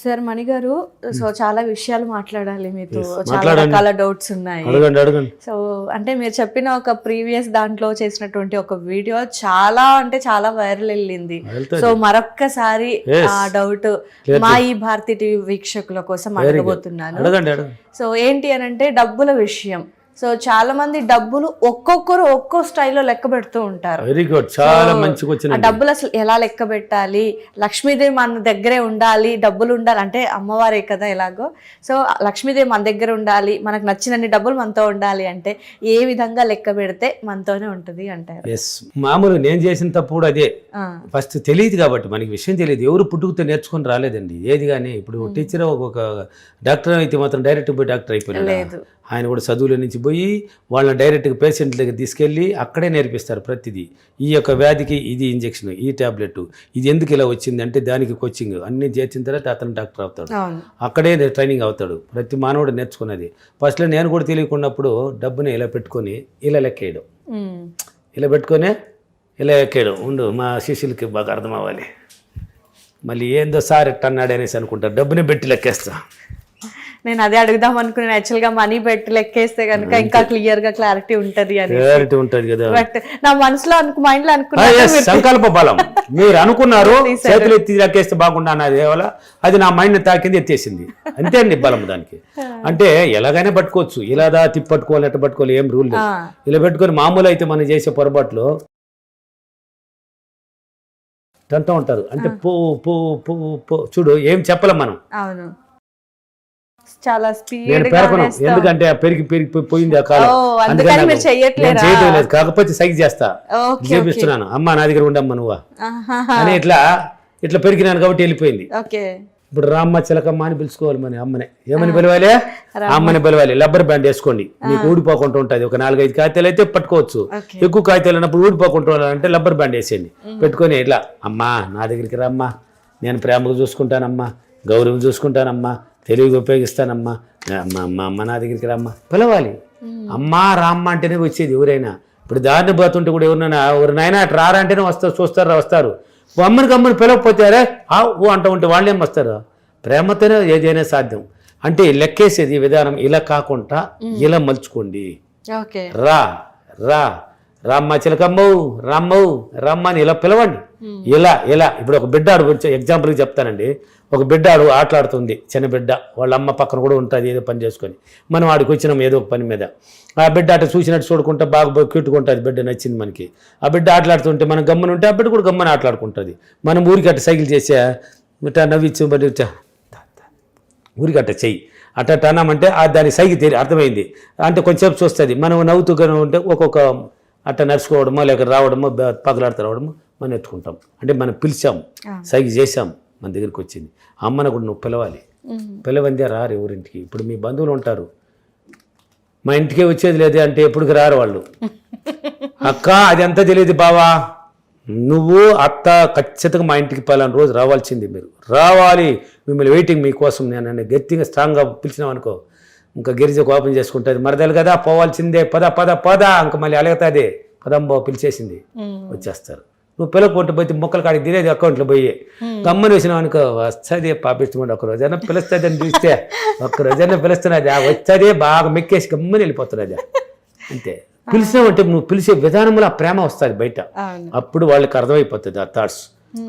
Sir మణి గారు, so చాలా విషయాలు మాట్లాడాలి మీతో. చాలా మాట్లాడండి. రకాల డౌట్స్ ఉన్నాయి. అడగండి. సో అంటే మీరు చెప్పిన ఒక ప్రీవియస్ దాంట్లో చేసినటువంటి ఒక వీడియో చాలా అంటే చాలా వైరల్ వెళ్ళింది. సో మరొక్కసారి Yes. ఆ డౌట్ మా ఈ భారతీ టీవీ వీక్షకుల కోసం అడగబోతున్నాను. అడగండి. సో ఏంటి అని అంటే డబ్బుల విషయం. సో చాలా మంది డబ్బులు ఒక్కొక్కరు ఒక్కో స్టైల్లో లెక్క పెడుతూ ఉంటారు. వెరీ గుడ్, చాలా మంచిగా ఆ వచ్చిన డబ్బులు అసలు ఎలా లెక్క పెట్టాలి, లక్ష్మీదేవి మన దగ్గరే ఉండాలి, డబ్బులు ఉండాలి అంటే అమ్మవారే కదా ఎలాగో. సో లక్ష్మీదేవి మన దగ్గర ఉండాలి, మనకు నచ్చినన్ని డబ్బులు మనతో ఉండాలి అంటే ఏ విధంగా లెక్క పెడితే మనతోనే ఉంటుంది అంటారు. ఎస్, మామూలు నేను చేసిన తప్పు కూడా అదే. ఫస్ట్ తెలియదు కాబట్టి మనకి విషయం తెలియదు. ఎవరు పుట్టుకుతో నేర్చుకొని రాలేదండి ఏది కానీ. ఇప్పుడు టీచర్ ఒక డాక్టర్ అయితే మాత్రం డైరెక్ట్ పోయి డాక్టర్ అయిపోయినాడు. ఆయన కూడా చదువుల నుంచి పోయి వాళ్ళని డైరెక్ట్గా పేషెంట్ దగ్గర తీసుకెళ్ళి అక్కడే నేర్పిస్తారు ప్రతిదీ. ఈ యొక్క వ్యాధికి ఇది ఇంజెక్షన్, ఈ ట్యాబ్లెట్, ఇది ఎందుకు ఇలా వచ్చింది అంటే దానికి కోచింగ్ అన్నీ చేర్చిన తర్వాత అతను డాక్టర్ అవుతాడు. అక్కడే ట్రైనింగ్ అవుతాడు. ప్రతి మానవుడు నేర్చుకున్నది. ఫస్ట్లో నేను కూడా తెలియకున్నప్పుడు డబ్బుని ఇలా పెట్టుకొని ఇలా లెక్కేయడం, ఇలా పెట్టుకొని ఇలా ఎక్కేయడం. ఉండు మా శిష్యులకి బాగా అర్థం అవ్వాలి. మళ్ళీ ఏందో సార్ ఎట్ట అన్నాడు అనేసి అనుకుంటారు. డబ్బుని పెట్టి లెక్కేస్తా. నేను అదే అడుగుదాం అనుకున్నాను. యాక్చువల్ గా మనీ పెట్టి లెక్కేస్తే కనుక ఇంకా క్లియర్ గా క్లారిటీ ఉంటది అని. క్లారిటీ ఉంటది కదా. బట్ నా మనసులో మైండ్ లో అనుకున్నాను, సంకల్ప బలం. మీరు అనుకున్నారు చేతులు ఎత్తి లెక్కేస్తే బాగుండా అన్నది అది నా మైండ్ తాకింది, ఎత్తేసింది. అంతే అండి బలం దానికి. అంటే ఎలాగైనా పట్టుకోవచ్చు. ఇలా తిప్పి పట్టుకోవాలి, ఎట్ట పట్టుకోవాలి, ఏం రూల్ లేదు. ఇలా పెట్టుకొని మామూలు అయితే మనం చేసే పొరపాట్లు అంటూ ఉంటారు. అంటే పో పో పో పో చూడు ఏం చెప్పలేం మనం. అవును, చాలా స్పీడ్ నేను పేర్కొను, ఎందుకంటే పెరిగి పోయింది ఆ కాలం. అందుకని మీరు చెయ్యట్లేదా? చేయడం లేదు, కాకపోతే సైజ్ చేస్తా, చేపిస్తున్నాను. అమ్మ నా దగ్గర ఉండమ్మా నువ్వా అని ఇట్లా పెరిగినాను కాబట్టి వెళ్ళిపోయింది. ఇప్పుడు రామ్మ చిలకమ్మ అని పిలుచుకోవాలి మన అమ్మని. ఏమని పిలవాలి? అమ్మని పిలవాలి. రబ్బర్ బ్యాండ్ వేసుకోండి, మీకు ఊడిపోకుండా ఉంటుంది. ఒక 4-5 కాగితాలు అయితే పట్టుకోవచ్చు. ఎక్కువ కాగితాలు అన్నప్పుడు ఊడిపోకుండా అంటే రబ్బర్ బ్యాండ్ వేసేయండి. పెట్టుకొని ఇట్లా అమ్మా నా దగ్గరికి రమ్మా, నేను ప్రేమగా చూసుకుంటానమ్మా, గౌరవం చూసుకుంటానమ్మా, తెలివిగా ఉపయోగిస్తానమ్మా, మా అమ్మ నా దగ్గరికి రమ్మా పిలవాలి. అమ్మా రామ్మ అంటేనే వచ్చేది ఎవరైనా. ఇప్పుడు దారిని పోతుంటే కూడా ఎవరినైనా ఎవరినైనా అటు రారంటేనే వస్తారు, వస్తారు. అమ్మని పిలవకపోతే ఓ అంటూ ఉంటే వాళ్ళేం వస్తారు. ప్రేమతోనే ఏదైనా సాధ్యం. అంటే లెక్కేసేది విధానం ఇలా కాకుండా ఇలా మలుచుకోండి. రా రా రామ్మ చిలకమ్మవు రమ్మ అని ఇలా పిలవండి. ఇలా ఇప్పుడు ఒక బిడ్డ ఎగ్జాంపుల్కి చెప్తానండి. ఒక బిడ్డ ఆటలాడుతుంది, చిన్న బిడ్డ, వాళ్ళ అమ్మ పక్కన కూడా ఉంటుంది ఏదో పని చేసుకొని. మనం ఆడికి వచ్చినాం ఏదో ఒక పని మీద. ఆ బిడ్డ అటు చూసినట్టు చూడుకుంటా బాగా క్యూట్కుంటుంది. బిడ్డ నచ్చింది మనకి. ఆ బిడ్డ ఆటలాడుతుంటే మనం గమ్మని ఉంటే ఆ బిడ్డ కూడా గమ్మని ఆటలాడుకుంటుంది. మనం ఊరికి అట్ట సైకిల్ చేసా ఇట్లా నవ్విచ్చు బట్టి ఊరికి అట్ట చెయ్యి అట్ట అన్నామంటే దాని సైకి అర్థమైంది అంటే కొంచెంసేపు చూస్తుంది. మనం నవ్వుతూనే ఉంటే ఒక్కొక్క అట్ట నడుచుకోవడమో లేక రావడమో పగలాడుతూ రావడమో మనం ఎత్తుకుంటాం. అంటే మనం పిలిచాము, సైకి చేసాం, మన దగ్గరికి వచ్చింది. అమ్మను కూడా నువ్వు పిలవాలి. పిలవందే రారు ఎవరింటికి. ఇప్పుడు మీ బంధువులు ఉంటారు, మా ఇంటికే వచ్చేది లేదు అంటే ఎప్పటికి రారు వాళ్ళు. అక్క అది అంతా తెలియదు బావా, నువ్వు అత్త ఖచ్చితంగా మా ఇంటికి పలానా రోజు రావాల్సింది, మీరు రావాలి, మిమ్మల్ని వెయిటింగ్ మీకోసం. నేను గట్టిగా స్ట్రాంగ్గా పిలిచినాం అనుకో, ఇంకా గిరిజ కోపం చేసుకుంటుంది. మరదలు కదా పోవాల్సిందే, పద ఇంకా మళ్ళీ అలగతాదే, పదంబో పిలిచేసింది వచ్చేస్తారు. నువ్వు పిల్లకొట్టు పోతే మొక్కలు కాడికి తినేది అకౌంట్లో పోయి గమ్మని వేసినావు అనుకో, వస్తుంది పాపించకుండా ఒక రోజైనా పిలుస్తుంది అని చూస్తే ఒక్క రోజైనా పిలుస్తున్నది వచ్చేదే బాగా మెక్కేసి గమ్మని వెళ్ళిపోతున్నది. అంతే. పిలిచినావంటే నువ్వు పిలిచే విధానంలో ఆ ప్రేమ వస్తుంది బయట. అప్పుడు వాళ్ళకి అర్థమైపోతుంది, ఆ థాట్స్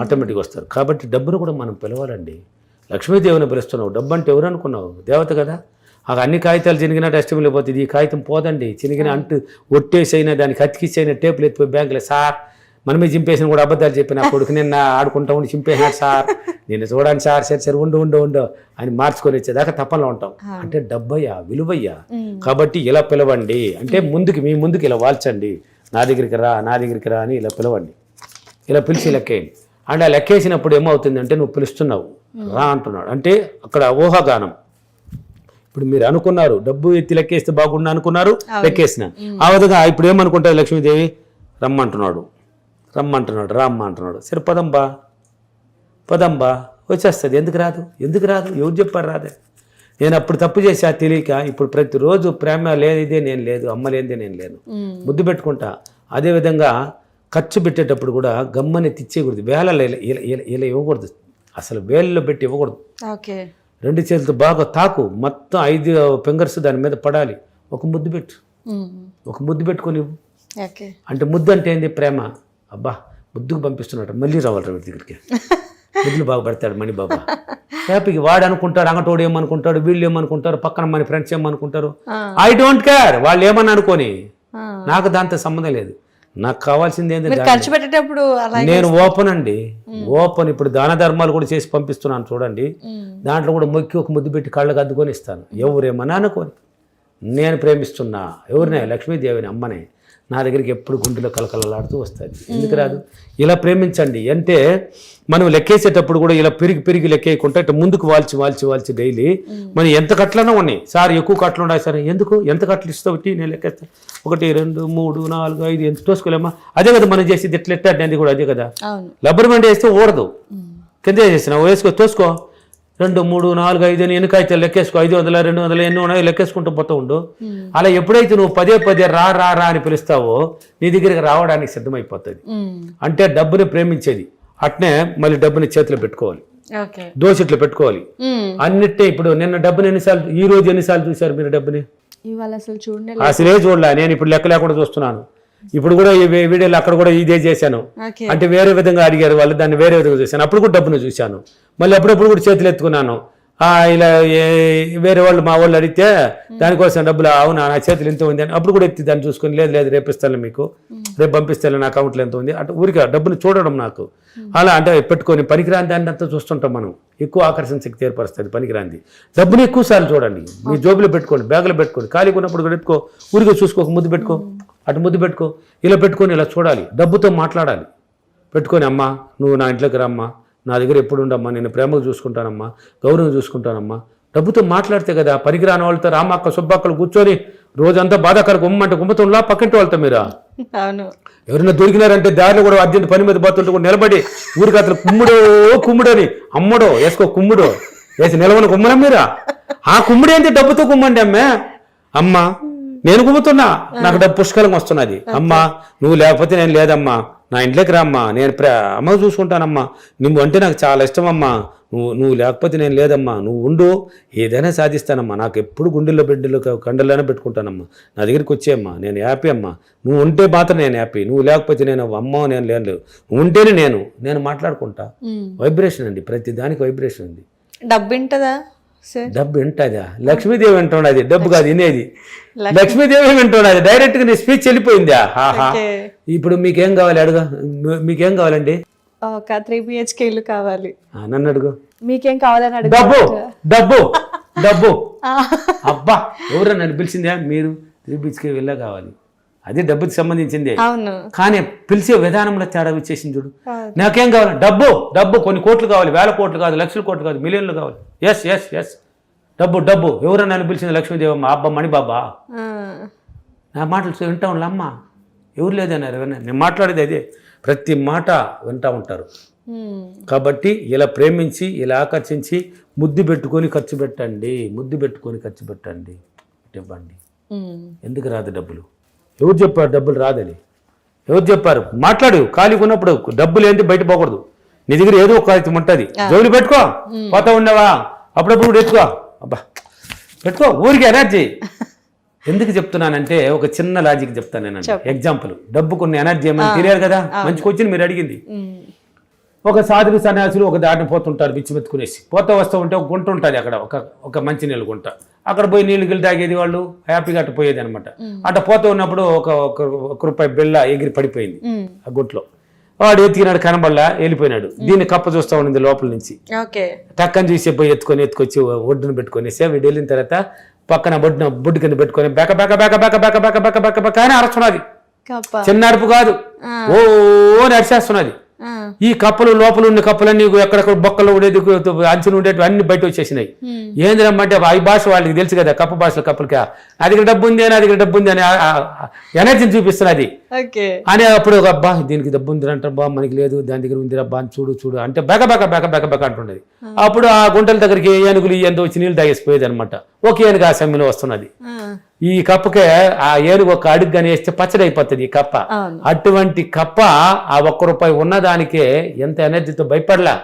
ఆటోమేటిక్గా వస్తారు. కాబట్టి డబ్బును కూడా మనం పిలవాలండి. లక్ష్మీదేవిని పిలుస్తున్నావు, డబ్బు అంటే ఎవరు అనుకున్నావు? దేవత కదా. అన్ని కాగితాలు చినిగినా డస్ట్బిన్లో పోతుంది, ఈ కాగితం పోదండి. చినిగిన అంటూ ఒట్టేసైనా దానికి అతికిచ్చైనా టేపులు ఎత్తిపోయి బ్యాంకులో సార్ మనమే చింపేసిన కూడా అబద్ధాలు చెప్పిన కొడుకు నిన్న ఆడుకుంటా ఉండి చింపేసినాడు సార్, నేను చూడండి సార్, సరే ఉండు అని మార్చుకొని వచ్చేదాకా తప్పలో ఉంటాం. అంటే డబ్బయ్యా, విలువయ్యా. కాబట్టి ఇలా పిలవండి అంటే మీ ముందుకు ఇలా వాల్చండి, నా దగ్గరికి రా అని ఇలా పిలవండి. ఇలా పిలిచి లెక్కేయండి. అంటే ఆ లెక్కేసినప్పుడు ఏమవుతుందంటే నువ్వు పిలుస్తున్నావు, రా అంటున్నాడు. అంటే అక్కడ ఊహాగానం. ఇప్పుడు మీరు అనుకున్నారు డబ్బు ఎత్తి లెక్కేస్తే బాగుండు అనుకున్నారు, లెక్కేసిన ఆ విధంగా ఇప్పుడు ఏమనుకుంటారు? లక్ష్మీదేవి రమ్మంటున్నాడు, రామ్మ అంటున్నాడు. సరే పదంబా వచ్చేస్తుంది. ఎందుకు రాదు? ఎవరు చెప్పారు రాదే? నేను అప్పుడు తప్పు చేసా తెలియక. ఇప్పుడు ప్రతిరోజు ప్రేమ లేనిదే నేను లేదు, అమ్మ లేనిదే నేను లేను, ముద్దు పెట్టుకుంటా. అదేవిధంగా ఖర్చు పెట్టేటప్పుడు కూడా గమ్మని తెచ్చేయకూడదు, వేళ ఇలా ఇవ్వకూడదు. అసలు వేళ్ళలో పెట్టి ఇవ్వకూడదు. ఓకే. 2 చేతులతో బాగా తాకు, మొత్తం 5 ఫింగర్స్ దాని మీద పడాలి. ఒక ముద్దు పెట్టు, ఒక ముద్దు పెట్టుకొని ఇవ్వు. ఓకే. అంటే ముద్దు అంటే ఏంది? ప్రేమ. అబ్బా ముద్దుకు పంపిస్తున్నాడు, మళ్ళీ రావాలి వీడి దగ్గరికి. ముద్దులు బాగా పెడతాడు మణి బాబా. హ్యాపీకి వాడు అనుకుంటాడు, అంగటోడు ఏమనుకుంటాడు, వీళ్ళు ఏమనుకుంటారు, పక్కన మన ఫ్రెండ్స్ ఏమనుకుంటారు. ఐ డోంట్ కేర్ వాళ్ళు ఏమని అనుకోని, నాకు దాంతో సంబంధం లేదు. నాకు కావాల్సింది ఏంటంటే ఖర్చు పెట్టేటప్పుడు నేను ఓపెన్ అండి, ఓపెన్. ఇప్పుడు దాన ధర్మాలు కూడా చేసి పంపిస్తున్నాను చూడండి. దాంట్లో కూడా మొక్కి ఒక ముద్దు పెట్టి కళ్ళకు అద్దుకొని ఇస్తాను. ఎవరేమన్నా అనుకోని, నేను ప్రేమిస్తున్నా ఎవరినే, లక్ష్మీదేవిని అమ్మనే, నా దగ్గరికి ఎప్పుడు గుండెలో కలకలలాడుతూ వస్తుంది. ఎందుకు రాదు? ఇలా ప్రేమించండి. అంటే మనం లెక్కేసేటప్పుడు కూడా ఇలా పెరిగి లెక్కేయకుండా ఇట్లా ముందుకు వాల్చి డైలీ మనం ఎంత కట్లనో ఉన్నాయి. సార్ ఎక్కువ కట్టలు ఉన్నాయి సార్, ఎందుకు ఎంత కట్టలు ఇస్తావు? నేను లెక్కేస్తాను 1 2 3 4 5 ఎంత తోసుకోలేమా? అదే కదా మనం చేసేది. ఎట్లా ఎట్టాడు కూడా అదే కదా. రబ్బర్ బ్యాండ్ వేస్తే ఓడదు, కింద చేసిన వేసుకో, తోసుకో. 2 3 4 5 అని ఎన్నికైతే లెక్కేసుకో. 500 200 ఎన్ని ఉన్నాయో లెక్కేసుకుంటూ పోతూ ఉండు. అలా ఎప్పుడైతే నువ్వు పదే రా అని పిలుస్తావో నీ దగ్గరికి రావడానికి సిద్ధమైపోతుంది. అంటే డబ్బుని ప్రేమించేది. అట్నే మళ్ళీ డబ్బుని చేతిలో పెట్టుకోవాలి, దోసిట్లో పెట్టుకోవాలి. అన్నిటే ఇప్పుడు నిన్న డబ్బుని ఎన్నిసార్లు, ఈ రోజు ఎన్నిసార్లు చూశారు మీరు డబ్బుని? అసలే చూడలే. నేను ఇప్పుడు లెక్క లేకుండా చూస్తున్నాను. ఇప్పుడు కూడా ఈ వీడియోలో అక్కడ కూడా ఇదే చేశాను. అంటే వేరే విధంగా అడిగారు వాళ్ళు, దాన్ని వేరే విధంగా చూశాను. అప్పుడు కూడా డబ్బును చూశాను. మళ్ళీ అప్పుడప్పుడు కూడా చేతులు ఎత్తుకున్నాను. ఇలా వేరే వాళ్ళు మా వాళ్ళు అడిగితే దానికోసం డబ్బులు, అవునా నా చేతులు ఎంత ఉంది అని అప్పుడు కూడా ఎత్తి దాన్ని చూసుకొని, లేదు రేపు ఇస్తాను మీకు, రేపు పంపిస్తాను నా అకౌంట్లో ఎంత ఉంది అటు ఊరికే డబ్బులు చూడడం నాకు. అలా అంటే పెట్టుకొని పనికిరాని దాన్ని అంతా చూస్తుంటాం మనం. ఎక్కువ ఆకర్షణ శక్తి ఏర్పరుస్తుంది పనికిరాంది. డబ్బుని ఎక్కువ సార్లు చూడండి, మీ జోబులో పెట్టుకోండి, బ్యాగులో పెట్టుకోండి, ఖాళీగా ఉన్నప్పుడు కూడా పెట్టుకో, ఊరికే చూసుకోక ముద్దు పెట్టుకో, అటు ముద్దు పెట్టుకో. ఇలా పెట్టుకొని ఇలా చూడాలి, డబ్బుతో మాట్లాడాలి. పెట్టుకొని అమ్మా నువ్వు నా ఇంట్లోకి రమ్మా, నా దగ్గర ఎప్పుడు ఉండమ్మా, నేను ప్రేమగా చూసుకుంటానమ్మా, గౌరవం చూసుకుంటానమ్మా. డబ్బుతో మాట్లాడితే కదా. పనికిరాని వాళ్ళతో రామక్క సుబ్బక్కలు కూర్చొని రోజంతా బాధాకర గుమ్మంటే గుమ్మతంలా పక్కింటి వాళ్ళతో మీరా ఎవరైనా దొరికినారంటే దారిలో కూడా అర్జెంట్ పని మీద పోతుంటే కూడా నిలబడి ఊరికి అతను కుమ్ముడని అమ్మడో వేసుకో, కుమ్ముడో వేసి నిలవని కుమ్మడం మీరా. ఆ కుమ్ముడు ఏంటి? డబ్బుతో కుమ్మండి అమ్మే. అమ్మా నేను కుమ్ముతున్నా, నాకు డబ్బు పుష్కలంగా వస్తున్నది. అమ్మా నువ్వు లేకపోతే నేను లేదమ్మా, నా ఇంట్లోకి రామ్మా, నేను అమ్మగా చూసుకుంటానమ్మా, నువ్వు అంటే నాకు చాలా ఇష్టం అమ్మా, నువ్వు లేకపోతే నేను లేదమ్మా, నువ్వు ఉండు, ఏదైనా సాధిస్తానమ్మా, నాకు ఎప్పుడు గుండెల్లో బిడ్డలు కండల్లోనే పెట్టుకుంటానమ్మా, నా దగ్గరికి వచ్చేయమ్మా, నేను హ్యాపీ అమ్మా, నువ్వు ఉంటే మాత్రం నేను హ్యాపీ, నువ్వు లేకపోతే నేను అమ్మ నేను లేను, నువ్వు ఉంటేనే నేను మాట్లాడుకుంటా. వైబ్రేషన్ అండి, ప్రతి దానికి వైబ్రేషన్ ఉంది. డబ్బు ఉంటుందా? డబ్బు వింటుందా? లక్ష్మీదేవి వింటున్నది, డబ్బు కాదు వినేది. లక్ష్మీదేవి వింటున్నది. డైరెక్ట్ గా నీ స్పీచ్ వెళ్ళిపోయిందా? ఇప్పుడు మీకేం కావాలి అడుగు, మీకేం కావాలండి? ఒక 3 BHK ఇల్లు కావాలి. నన్ను అడుగు, మీకేం కావాలని అడుగు. డబ్బు డబ్బు డబ్బు. అబ్బా ఎవరన్నా నన్ను పిలిచిందా? మీరు 3 BHK ఇల్లు కావాలి, అది డబ్బుకి సంబంధించింది. కానీ పిలిచే విధానంలో తేడా వచ్చేసింది చూడు. నాకేం కావాలి? డబ్బు డబ్బు. కొన్ని కోట్లు కావాలి, 1000 కోట్లు కాదు, లక్షల కోట్లు కాదు, మిలియన్లు కావాలి. ఎస్ ఎస్ ఎస్ డబ్బు డబ్బు. ఎవరన్నా నన్ను పిలిచింది? లక్ష్మీదేవమ్మ, అబ్బా మణిబాబా. నా మాటలు వింటా ఉండ అమ్మ, ఎవరు లేదన్నారు. నేను మాట్లాడేది అదే, ప్రతి మాట వింటూ ఉంటారు. కాబట్టి ఇలా ప్రేమించి, ఇలా ఆకర్షించి ముద్దు పెట్టుకొని ఖర్చు పెట్టండి, ముద్దు పెట్టుకొని ఖర్చు పెట్టండి, ఇవ్వండి. ఎందుకు రాదు డబ్బులు? ఎవరు చెప్పారు డబ్బులు రాదని? ఎవరు చెప్పారు? మాట్లాడు. ఖాళీగా ఉన్నప్పుడు డబ్బులు ఏంటి బయట పోకూడదు. నీ దగ్గర ఏదో ఒక కాగితం ఉంటుంది, జోబులు పెట్టుకో. పోతా ఉండవా అప్పుడప్పుడు కూడా ఎత్తుకో, అబ్బా పెట్టుకో, ఊరికి ఎనర్జీ. ఎందుకు చెప్తున్నానంటే ఒక చిన్న లాజిక్ చెప్తాను నేను. ఎగ్జాంపుల్, డబ్బుకున్న ఎనర్జీ ఏమని తెలియాలి కదా. మంచి క్వశ్చన్ మీరు అడిగింది. ఒక సాధువు సన్యాసులు ఒక దాటిని పోతుంటారు, బిచ్చిమెత్తుకునేసి పోతా వస్తూ ఉంటే ఒక గుంట ఉంటుంది అక్కడ, ఒక మంచి నీళ్ళు గుంట. అక్కడ పోయి నీళ్ళు గిల్లి తాగేది వాళ్ళు, హ్యాపీగా అట్ట పోయేది అనమాట. అట్ట పోతూ ఉన్నప్పుడు ఒక రూపాయి బిళ్ళ ఎగిరి పడిపోయింది ఆ గుంట్లో. వాడు ఎత్తికినాడు, కనబడలా, వెళ్ళిపోయినాడు. దీన్ని కప్ప చూస్తూ ఉండింది లోపల నుంచి. టక్కని చూసి పోయి ఎత్తుకొచ్చి ఒడ్డును పెట్టుకునేసి వీడు వెళ్ళిన తర్వాత పక్కన బొడ్డు కింద పెట్టుకొని బెక బెక బెక బెక బెక బెక బెక బెక బెక అని అరుస్తున్నది. చిన్న అరుపు కాదు, ఓ నడిచేస్తున్నది. ఈ కప్పలు లోపల ఉన్న కప్పలన్నీ ఎక్కడెక్కడ బొక్కలు ఉండేది, అంచులు ఉండేవి అన్ని బయట వచ్చేసినాయి. ఏంద్రమ్మంటే ఈ భాష వాళ్ళకి తెలుసు కదా, కప్ప భాషలో కప్పలకి నా దగ్గర డబ్బు ఉంది, నా దగ్గర డబ్బు ఉంది అని ఎనర్జీని చూపిస్తున్నది. అని అప్పుడు అబ్బా దీనికి డబ్బు ఉంది అంటారు, బా మనకి లేదు, దాని దగ్గర ఉంది అబ్బా అని చూడు అంటే బెక బెక బెక బెక బెక అంటున్నది. అప్పుడు ఆ గుంటల దగ్గరికి ఏనుగులు ఎంత వచ్చి నీళ్ళు తాగేసిపోయేది అనమాట. ఒక ఏనుగు ఆ సమయంలో వస్తున్నది. ఈ కప్పకే ఆ ఏనుగు ఒక అడుగు కానీ వేస్తే పచ్చడి అయిపోతుంది ఈ కప్ప. అవును. అటువంటి కప్ప ఆ ₹1 ఉన్నదానికే ఎంత ఎనర్జీతో భయపడలా.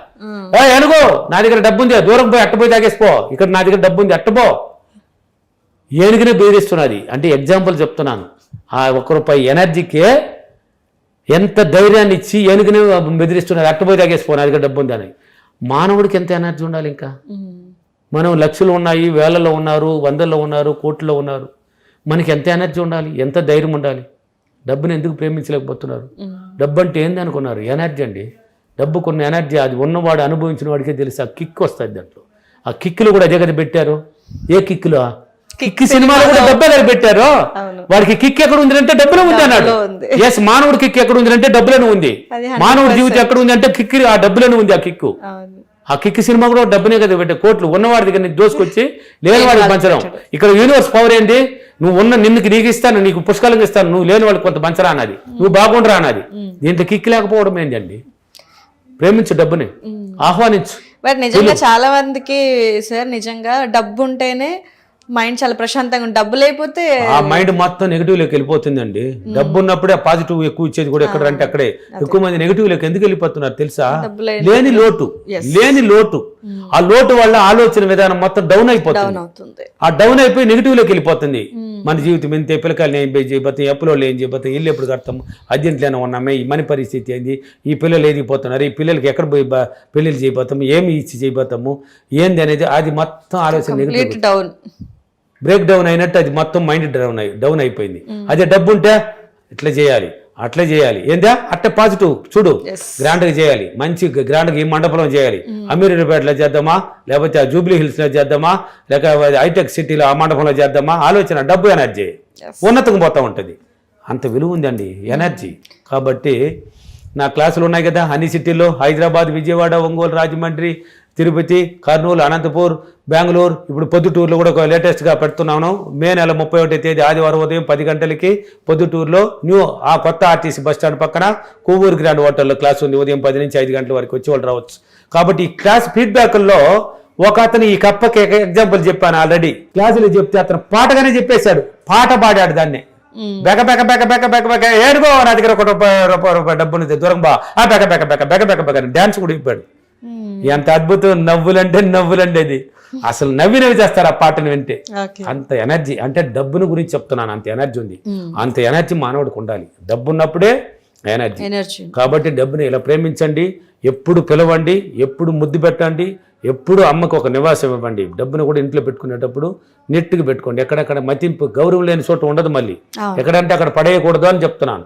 ఏనుగు నా దగ్గర డబ్బు ఉంది, దూరం పోయి అట్టపోయి తాగేసిపో, ఇక్కడ నా దగ్గర డబ్బు ఉంది అట్టపో. ఏనుగునే బెదిరిస్తున్నది. అంటే ఎగ్జాంపుల్ చెప్తున్నాను. ఆ ₹1 ఎనర్జీకే ఎంత ధైర్యాన్ని ఇచ్చి ఏనుగునే బెదిరిస్తున్నది, అట్టపోయి తాగేసిపో నా దగ్గర డబ్బు ఉంది అని. మానవుడికి ఎంత ఎనర్జీ ఉండాలి ఇంకా? మనం లక్షలు ఉన్నాయి, వేలలో ఉన్నారు, వందల్లో ఉన్నారు, కోట్లలో ఉన్నారు. మనకి ఎంత ఎనర్జీ ఉండాలి, ఎంత ధైర్యం ఉండాలి? డబ్బుని ఎందుకు ప్రేమించలేకపోతున్నారు? డబ్బు అంటే ఏంది అనుకున్నారు? ఎనర్జీ అండి. డబ్బుకున్న ఎనర్జీ అది ఉన్నవాడు అనుభవించిన వాడికే తెలుసు. ఆ కిక్ వస్తుంది దాంట్లో. ఆ కిక్కులు కూడా అదే కదా పెట్టారు. ఏ కిక్కులు? కిక్ సినిమాలో కూడా డబ్బే కదా పెట్టారు. వాడికి కిక్ ఎక్కడ ఉంది అంటే డబ్బులో ఉంది అన్నాడు. ఎస్, మానవుడి కిక్ ఎక్కడ ఉంది అంటే డబ్బులోనే ఉంది. మానవుడి జీవితం ఎక్కడ ఉంది అంటే కిక్ ఆ డబ్బులోనే ఉంది. ఆ కిక్కు, ఆ కిక్ సినిమా కూడా డబ్బునే కదా పెట్టే. కోట్లు ఉన్నవాడి దగ్గర నీకు దోసుకొచ్చి లేని వాడికి పంచడం. ఇక్కడ యూనివర్స్ పవర్ ఏంటి? నువ్వు ఉన్న నీకు ఇస్తాను, నీకు పుష్కలంగా ఇస్తాను, నువ్వు లేని వాడికి కొంత పంచరా అన్నది, నువ్వు బాగుండరా అన్నది. దీంట్లో కిక్ లేకపోవడం ఏంటండి? ప్రేమించు, డబ్బుని ఆహ్వానించు. బట్ నిజంగా చాలా మందికి సార్ నిజంగా డబ్బు ఉంటేనే మైండ్ చాలా ప్రశాంతంగా ఉంటుంది. డబ్బు లేకపోతే ఆ మైండ్ మొత్తం నెగిటివ్ లోకి వెళ్ళిపోతుందండి. డబ్బు ఉన్నప్పుడే పాజిటివ్ ఎక్కువ ఇచ్చేది కూడా ఎక్కడ అంటే అక్కడే. ఎక్కువ మంది నెగిటివ్ లోకి ఎందుకు వెళ్ళిపోతున్నారు తెలుసా? లేని లోటు. ఆ లోటు వల్ల ఆలోచన విధానం మొత్తం డౌన్ అయిపోతుంది. ఆ డౌన్ అయిపోయి నెగిటివ్ లోకి వెళ్ళిపోతుంది. మన జీవితం ఇంతే, పిల్లకాయలు ఏం చేయబోతాం, ఎప్పులో ఏం చేయబోతాం, ఇల్లు ఎప్పుడు కడతాం, అర్జెంట్లోనే ఉన్నామే, ఈ మన పరిస్థితి ఏంది, ఈ పిల్లలు ఎదిగిపోతున్నారు, ఈ పిల్లలకి ఎక్కడ పోయి పెళ్లిళ్ళు చేయబోతాము, ఏమి ఇచ్చి చేయబోతాము, ఏంది అనేది అది మొత్తం ఆలోచన నెగిటివ్ డౌన్ బ్రేక్ డౌన్ అయినట్టు అది మొత్తం మైండ్ డౌన్ అయిపోయింది. అదే డబ్బు ఉంటే ఇట్లా చేయాలి, అట్లా చేయాలి, ఏందా అట్లా పాజిటివ్ చూడు, గ్రాండ్గా చేయాలి, మంచి గ్రాండ్గా ఈ మండపంలో చేయాలి, అమీర్పేటలో చేద్దామా, లేకపోతే ఆ జూబ్లీ హిల్స్లో చేద్దామా, లేకపోతే హైటెక్ సిటీలో ఆ మండపంలో చేద్దామా. ఆలోచన డబ్బు ఎనర్జీ ఉన్నతంగా పోతూ ఉంటుంది. అంత విలువ ఉందండి ఎనర్జీ. కాబట్టి నా క్లాసులు ఉన్నాయి కదా అన్ని సిటీల్లో, హైదరాబాద్, విజయవాడ, ఒంగోలు, రాజమండ్రి, తిరుపతి, కర్నూలు, అనంతపూర్, బెంగళూరు, ఇప్పుడు పొద్దుటూరులో కూడా ఒక లేటెస్ట్గా పెడుతున్నాను. మే నెల 31వ తేదీ ఆదివారం ఉదయం 10 గంటలకి పొద్దుటూరులో ఆ కొత్త ఆర్టీసీ బస్ స్టాండ్ పక్కన కొవ్వూరు గ్రాండ్ హోటల్లో క్లాస్ ఉంది. ఉదయం 10 నుంచి 5 గంటల వరకు వచ్చి వాళ్ళు రావచ్చు. కాబట్టి ఈ క్లాస్ ఫీడ్బ్యాక్ల్లో ఒక అతను ఈ కప్పకి ఎగ్జాంపుల్ చెప్పాను ఆల్రెడీ. క్లాసులో చెప్తే అతను పాటగానే చెప్పేశాడు, పాట పాడాడు దాన్ని. బెక బెక బెక బెక బెక బెక ఏడుగో నా దగ్గర ₹1 డబ్బు ఉంది, దూరం బా, ఆ బెక బెక బెక బెక బెక బెక డాన్స్ కూడా ఇప్పాడు. ఎంత అద్భుతం! నవ్వులండి అది. అసలు నవ్వి చేస్తారు ఆ పాటను వింటే. అంత ఎనర్జీ. అంటే డబ్బును గురించి చెప్తున్నాను, అంత ఎనర్జీ ఉంది. అంత ఎనర్జీ మానవుడికి ఉండాలి. డబ్బు ఉన్నప్పుడే ఎనర్జీ. కాబట్టి డబ్బుని ఇలా ప్రేమించండి, ఎప్పుడు పిలవండి, ఎప్పుడు ముద్దు పెట్టండి, ఎప్పుడు అమ్మకు ఒక నివాసం ఇవ్వండి. డబ్బును కూడా ఇంట్లో పెట్టుకునేటప్పుడు నెట్గా పెట్టుకోండి. ఎక్కడెక్కడ మతింపు, గౌరవం లేని చోట ఉండదు. మళ్ళీ ఎక్కడంటే అక్కడ పడేయకూడదు అని చెప్తున్నాను.